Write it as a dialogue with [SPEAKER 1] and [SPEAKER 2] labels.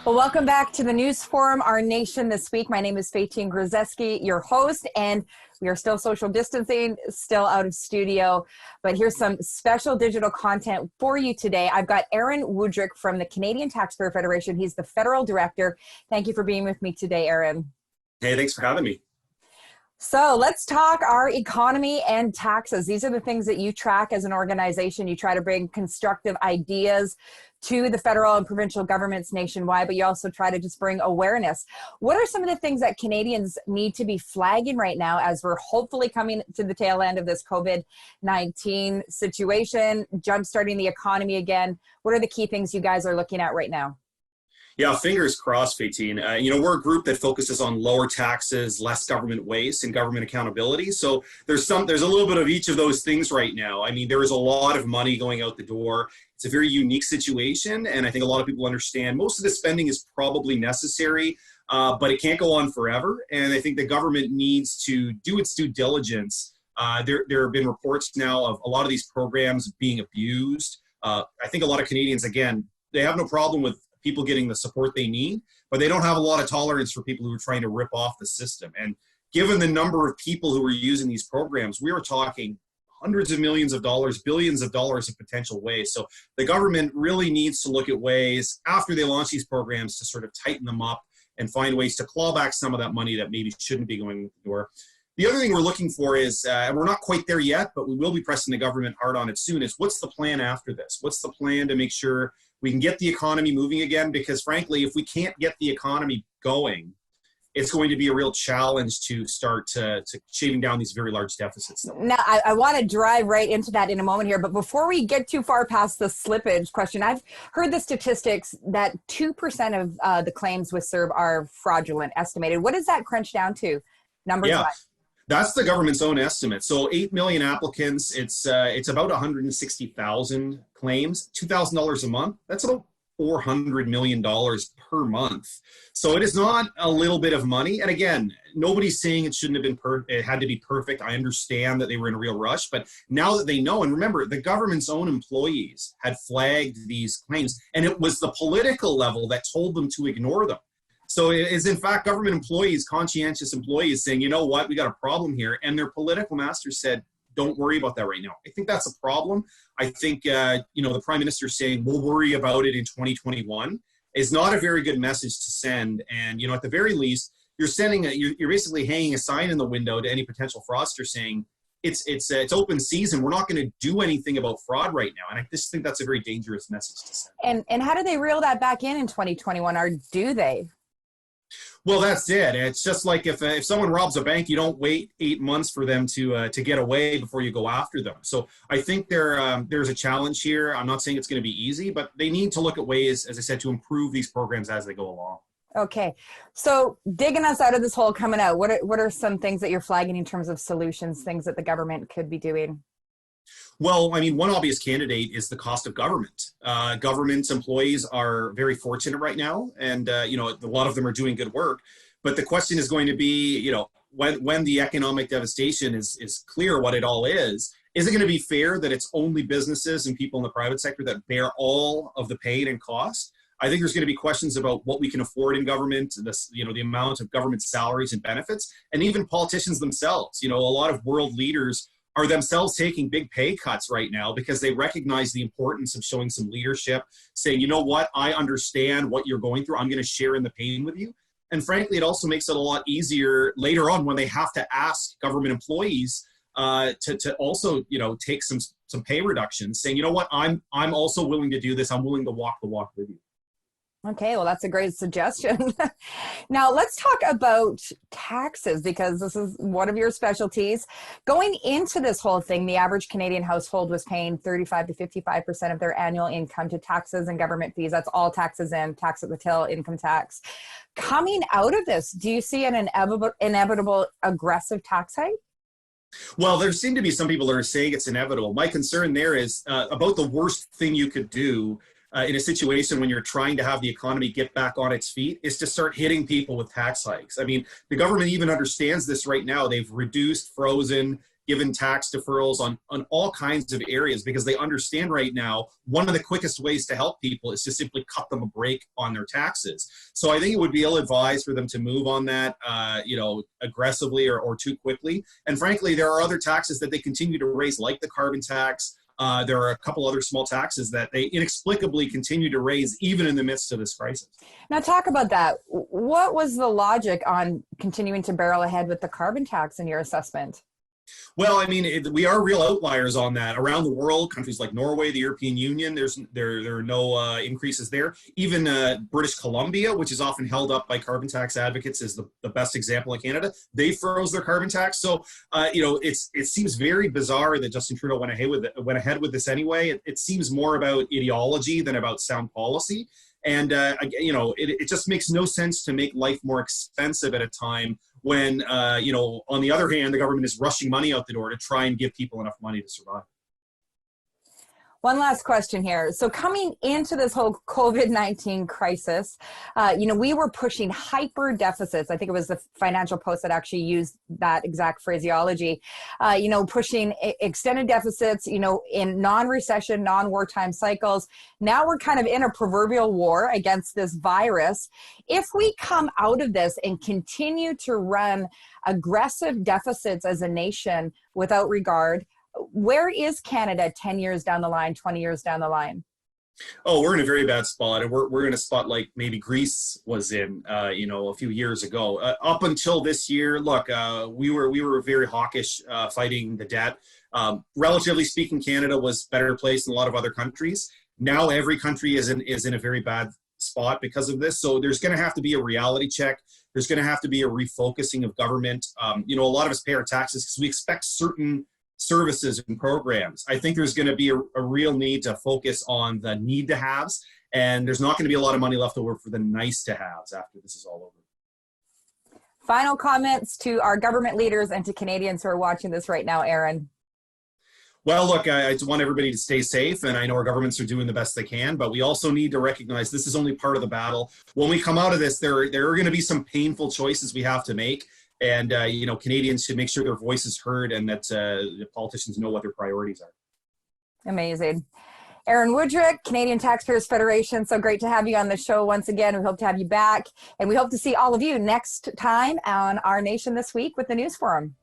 [SPEAKER 1] Well, welcome back to the News Forum, Our Nation This Week. My name is Faytene, your host, and we are still social distancing, still out of studio, but here's some special digital content for you today. I've got Aaron Wudrick from the Canadian Taxpayers Federation. He's the federal director. Thank you for being with me today, Aaron.
[SPEAKER 2] Hey, thanks for having me.
[SPEAKER 1] So let's talk our economy and taxes. These are the things that you track as an organization. You try to bring constructive ideas to the federal and provincial governments nationwide, but you also try to just bring awareness. What are some of the things that Canadians need to be flagging right now as we're hopefully coming to the tail end of this COVID-19 situation, jumpstarting the economy again? What are the key things you guys are looking at right now?
[SPEAKER 2] Yeah, fingers crossed, Faytene. We're a group that focuses on lower taxes, less government waste, and government accountability. So there's a little bit of each of those things right now. I mean, there is a lot of money going out the door. It's a very unique situation, and I think a lot of people understand most of the spending is probably necessary, but it can't go on forever. And I think the government needs to do its due diligence. There have been reports now of a lot of these programs being abused. I think a lot of Canadians, again, they have no problem with people getting the support they need, but they don't have a lot of tolerance for people who are trying to rip off the system. And given the number of people who are using these programs, we are talking hundreds of millions of dollars, billions of dollars of potential waste. So the government really needs to look at ways after they launch these programs to sort of tighten them up and find ways to claw back some of that money that maybe shouldn't be going to the door. The other thing we're looking for is, and we're not quite there yet, but we will be pressing the government hard on it soon, is what's the plan after this? What's the plan to make sure we can get the economy moving again? Because frankly, if we can't get the economy going, it's going to be a real challenge to start to shaving down these very large deficits.
[SPEAKER 1] Now, I want to drive right into that in a moment here, but before we get too far past the slippage question, I've heard the statistics that 2% of the claims with CERB are fraudulent, estimated. What does that crunch down to, numbers-wise?
[SPEAKER 2] That's the government's own estimate. So 8 million applicants, it's about 160,000 claims, $2,000 a month. That's about $400 million per month. So it is not a little bit of money. And again, nobody's saying it shouldn't have been it had to be perfect. I understand that they were in a real rush, but now that they know, and remember, the government's own employees had flagged these claims, and it was the political level that told them to ignore them. So it is, in fact, government employees, conscientious employees saying, you know what, we got a problem here. And their political masters said, don't worry about that right now. I think that's a problem. I think, the Prime Minister saying, we'll worry about it in 2021 is not a very good message to send. And, at the very least, you're basically hanging a sign in the window to any potential fraudster saying, it's open season. We're not going to do anything about fraud right now. And I just think that's a very dangerous message to send.
[SPEAKER 1] And how do they reel that back in 2021, or do they?
[SPEAKER 2] Well, that's it. It's just like if someone robs a bank, you don't wait 8 months for them to get away before you go after them. So I think there's a challenge here. I'm not saying it's going to be easy, but they need to look at ways, as I said, to improve these programs as they go along.
[SPEAKER 1] Okay, so digging us out of this hole coming out, what are some things that you're flagging in terms of solutions, things that the government could be doing?
[SPEAKER 2] Well, I mean, one obvious candidate is the cost of government. Government employees are very fortunate right now, and a lot of them are doing good work. But the question is going to be, when the economic devastation is clear what it all is it going to be fair that it's only businesses and people in the private sector that bear all of the pain and cost? I think there's going to be questions about what we can afford in government, the amount of government salaries and benefits, and even politicians themselves. A lot of world leaders are themselves taking big pay cuts right now because they recognize the importance of showing some leadership, saying, you know what, I understand what you're going through. I'm going to share in the pain with you. And frankly, it also makes it a lot easier later on when they have to ask government employees to also, take some pay reductions, saying, you know what, I'm also willing to do this. I'm willing to walk the walk with you.
[SPEAKER 1] Okay, well, that's a great suggestion. Now, let's talk about taxes, because this is one of your specialties. Going into this whole thing, the average Canadian household was paying 35 to 55% of their annual income to taxes and government fees. That's all taxes and tax at the till, income tax. Coming out of this, do you see an inevitable aggressive tax hike?
[SPEAKER 2] Well, there seem to be some people that are saying it's inevitable. My concern there is about the worst thing you could do in a situation when you're trying to have the economy get back on its feet is to start hitting people with tax hikes. I mean, the government even understands this right now. They've reduced, frozen, given tax deferrals on all kinds of areas, because they understand right now one of the quickest ways to help people is to simply cut them a break on their taxes. So I think it would be ill-advised for them to move on that, aggressively or too quickly. And frankly, there are other taxes that they continue to raise, like the carbon tax. There are a couple other small taxes that they inexplicably continue to raise even in the midst of this crisis.
[SPEAKER 1] Now talk about that. What was the logic on continuing to barrel ahead with the carbon tax in your assessment?
[SPEAKER 2] Well, I mean, we are real outliers on that. Around the world, countries like Norway, the European Union, there are no increases there. Even British Columbia, which is often held up by carbon tax advocates as the best example in Canada, they froze their carbon tax. So, it seems very bizarre that Justin Trudeau went ahead with this anyway. It seems more about ideology than about sound policy. And, it just makes no sense to make life more expensive at a time when, on the other hand, the government is rushing money out the door to try and give people enough money to survive.
[SPEAKER 1] One last question here. So coming into this whole COVID-19 crisis, we were pushing hyper deficits. I think it was the Financial Post that actually used that exact phraseology, pushing extended deficits, in non-recession, non-wartime cycles. Now we're kind of in a proverbial war against this virus. If we come out of this and continue to run aggressive deficits as a nation without regard, where is Canada 10 years down the line, 20 years down the line?
[SPEAKER 2] Oh, we're in a very bad spot, and we're in a spot like maybe Greece was in, a few years ago. Up until this year, look, we were very hawkish fighting the debt. Relatively speaking, Canada was better placed than a lot of other countries. Now every country is in a very bad spot because of this. So there's going to have to be a reality check. There's going to have to be a refocusing of government. A lot of us pay our taxes because we expect certain services and programs. I think there's going to be a real need to focus on the need to haves, and there's not going to be a lot of money left over for the nice to haves after this is all over.
[SPEAKER 1] Final comments to our government leaders and to Canadians who are watching this right now, Aaron.
[SPEAKER 2] Well, look, I just want everybody to stay safe, and I know our governments are doing the best they can, but we also need to recognize this is only part of the battle. When we come out of this, there are going to be some painful choices we have to make. And, Canadians should make sure their voice is heard and that the politicians know what their priorities are.
[SPEAKER 1] Amazing. Aaron Wudrick, Canadian Taxpayers Federation. So great to have you on the show once again. We hope to have you back. And we hope to see all of you next time on Our Nation This Week with the News Forum.